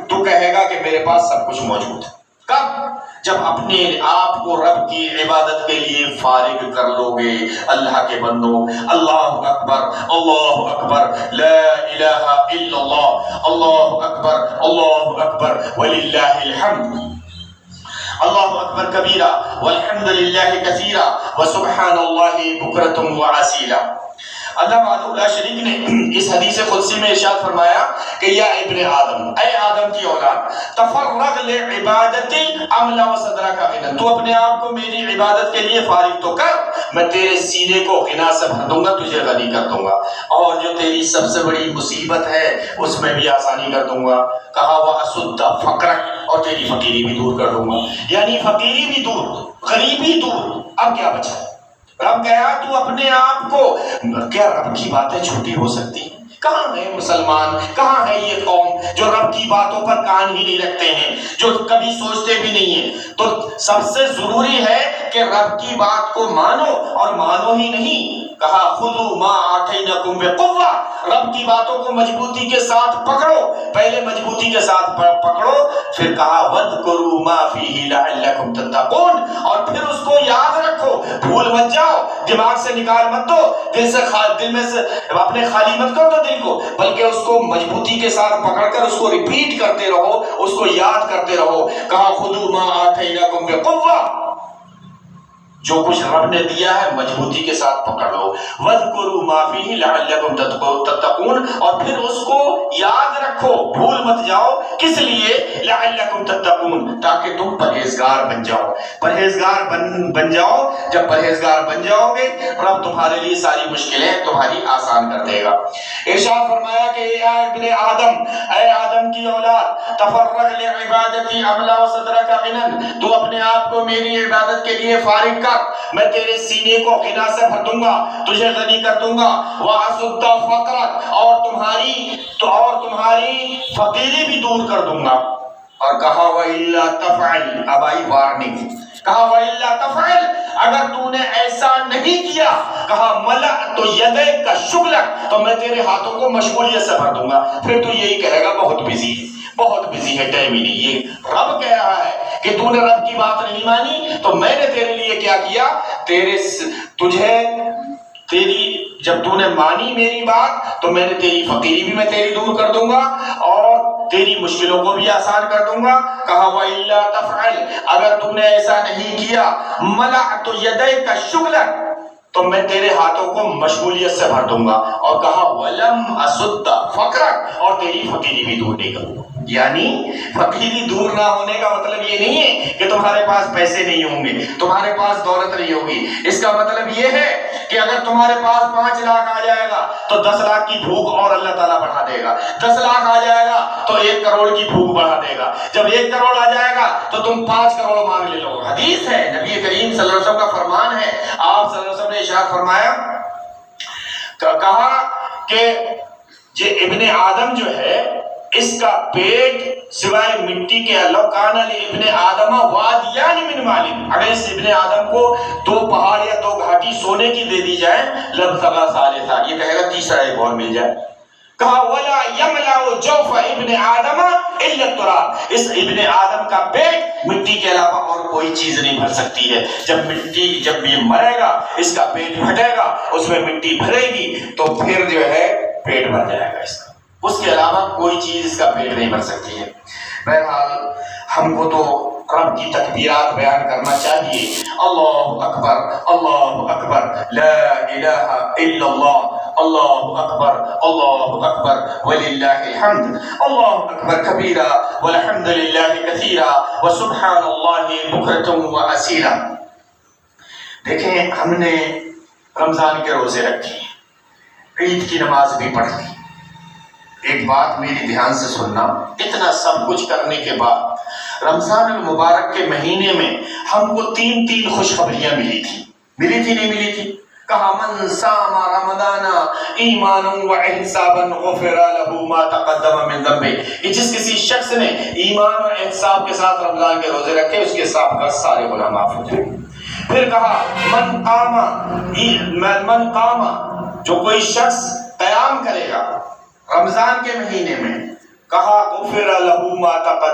تو کہے گا کہ میرے پاس سب کچھ موجود ہے۔ کب؟ جب اپنے آپ کو رب کی عبادت کے لیے فارغ کر لو گے۔ اللہ کے بندو، اللہ اکبر، اللہ اکبر، لا الہ الا اللہ، اللہ اکبر، اللہ اکبر وللہ الحمد، اللہ اکبر کبیرہ والحمد للہ کثیرہ وسبحان اللہ بکرۃ وعصیلا۔ اللہ وحدہ لا شریک نے اس حدیث قدسی میں ارشاد فرمایا کہ یا ابن آدم، اے آدم کی اولاد، تفرغ لعبادتی املا وصدرک غنا، تو اپنے آپ کو میری عبادت کے لیے فارغ تو کر، میں تیرے سینے کو غنا سے بھر دوں گا، تجھے غنی کر دوں گا، اور جو تیری سب سے بڑی مصیبت ہے اس میں بھی آسانی کر دوں گا۔ کہا واسد فقرک، اور تیری فقیری بھی دور کر دوں گا، یعنی فقیری بھی دور، غریبی دور۔ اب کیا بچا؟ رب کہا تو اپنے آپ کو، کیا رب کی باتیں چھوٹی ہو سکتی ہیں؟ کہاں ہے مسلمان، کہاں ہے یہ قوم جو رب کی باتوں پر کان ہی نہیں رکھتے ہیں، جو کبھی سوچتے بھی نہیں ہیں؟ تو سب سے ضروری ہے کہ رب کی بات کو مانو، اور مانو ہی نہیں، کہا خذوا ما آتیناکم بقوہ، رب کی باتوں کو مضبوطی کے ساتھ پکڑو، پہلے مضبوطی کے ساتھ پکڑو، پھر کہا وَاذْكُرُوا مَا فِيهِ لَعَلَّكُمْ تَتَّقُونَ، اور پھر اس کو یاد رکھو، بھول مت جاؤ، دماغ سے نکال مت دو، دل میں سے اپنے خالی مت کر دو دل کو، بلکہ اس کو مضبوطی کے ساتھ پکڑ کر اس کو ریپیٹ کرتے رہو، اس کو یاد کرتے رہو۔ کہا خذوا ما آتیناکم بقوہ، جو کچھ رب نے دیا ہے مضبوطی کے ساتھ پکڑ لو، وَاذْكُرُوا مَا فِيهِ لَعَلَّكُمْ تَتَّقُونَ، اور پھر اس کو یاد رکھو، بھول مت جاؤ، کس لیے؟ لَعَلَّكُمْ تَتَّقُونَ، تاکہ تم پرہیزگار بن جاؤ، پرہیزگار بن جاؤ۔ جب پرہیزگار بن جاؤ گے رب تمہارے لیے ساری مشکلیں تمہاری آسان کر دے گا۔ ارشاد فرمایا کہ اے ابن آدم، اے آدم کی اولاد، تفرغ لعبادتی املا وصدرک غنا، تو اپنے آپ کو میری عبادت کے لیے فارغ کر، میں تیرے سینے کو غنا سے بھر دوں گا، تجھے غنی کر دوں گا، وَأَسُدَّ فَقْرَكَ، اور تمہاری فقیری بھی دور کر دوں گا۔ اور کہا وَإِلَّا تَفْعَلْ، اب آئی وارننگ، کہا وَإِلَّا تَفْعَلْ، اگر تو نے ایسا نہیں کیا، کہا مَلَأْتُ يَدَيْكَ شُغْلَكَ، تو میں تیرے ہاتھوں کو مشغولیت سے بھر دوں گا۔ پھر تو یہی کہے گا بہت بزی ہے، بہت بزی ہے، ٹائم ہی نہیں۔ یہ رب کہہ رہا ہے کہ تو نے رب کی بات نہیں مانی تو میں نے تیرے لیے کیا کیا، جب تو نے مانی میری بات تو میں نے تیری فقیری بھی میں تیری دور کر دوں گا، اور تیری مشکلوں کو بھی آسان کر دوں گا۔ کہا وَإِلَّا تَفْعَلْ، اگر تم نے ایسا نہیں کیا، مَلَأْتُ يَدَيْكَ شُغْلَكَ، تو میں تیرے ہاتھوں کو مشغولیت سے بھر دوں گا، اور کہا وَلَمْ أَسُدَّ فَقْرَكَ، اور تیری فقیری بھی دور نہیں کروں گا۔ یعنی فقیری دور نہ ہونے کا مطلب یہ نہیں ہے کہ تمہارے پاس پیسے نہیں ہوں گے، تمہارے پاس دولت نہیں ہوگی، اس کا مطلب یہ ہے کہ اگر تمہارے پاس 5 لاکھ آ جائے گا تو 10 لاکھ کی بھوک اور اللہ تعالیٰ بڑھا دے گا، 10 لاکھ آ جائے گا تو 1 کروڑ کی بھوک بڑھا دے گا، جب 1 کروڑ آ جائے گا تو تم 5 کروڑ مانگ لے لو۔ حدیث ہے، نبی کریم صلی اللہ علیہ وسلم کا فرمان ہے، آپ صلی اللہ علیہ وسلم نے ارشاد فرمایا، کہا کہ یہ ابن آدم جو ہے اس کا پیٹ سوائے مٹی کے، لو کان لابن آدم وادیان من مال، اگر اس ابن آدم کو 2 پہاڑ یا 2 گھاٹی سونے کی دے دی جائے، لبتغى ثالثا، یہ کہے گا تیسرا ایک اور مل جائے۔ کہا ولا یملأ جوف ابن آدم الا التراب، اس ابن آدم کا پیٹ مٹی کے علاوہ اور کوئی چیز نہیں بھر سکتی ہے۔ جب یہ مرے گا، اس کا پیٹ پھٹے گا، اس میں مٹی بھرے گی تو پھر جو ہے پیٹ بھر جائے گا اس کا، اس کے علاوہ کوئی چیز اس کا پیٹ نہیں بھر سکتی ہے۔ بہرحال ہم کو تو رب کی تکبیرات بیان کرنا چاہیے، اللہ اکبر، اللہ اکبر، لا الہ الا اللہ، اللہ اکبر، اللہ اکبر وللہ الحمد، اللہ اکبر کبیرہ والحمد للہ کثیرہ وسبحان اللہ بکرۃ واصیلا۔ دیکھیں، ہم نے رمضان کے روزے رکھے، عید کی نماز بھی پڑھ لی۔ ایک بات میری دھیان سے سننا، اتنا سب کچھ کرنے کے بعد رمضان المبارک کے مہینے میں ہم کو 3 خوشخبریاں ملی تھی نہیں ملی تھی؟ کہا من صام رمضان ایمانا واحتسابا غفر له ما تقدم من ذنبه، کہ جس کسی شخص نے ایمان اور احتساب کے ساتھ رمضان کے روزے رکھے اس کے سارے گناہ معاف ہو جائیں۔ پھر کہا من قام، جو کوئی شخص قیام کرے گا رمضان کے مہینے میں، کہا غفر له ما تقدم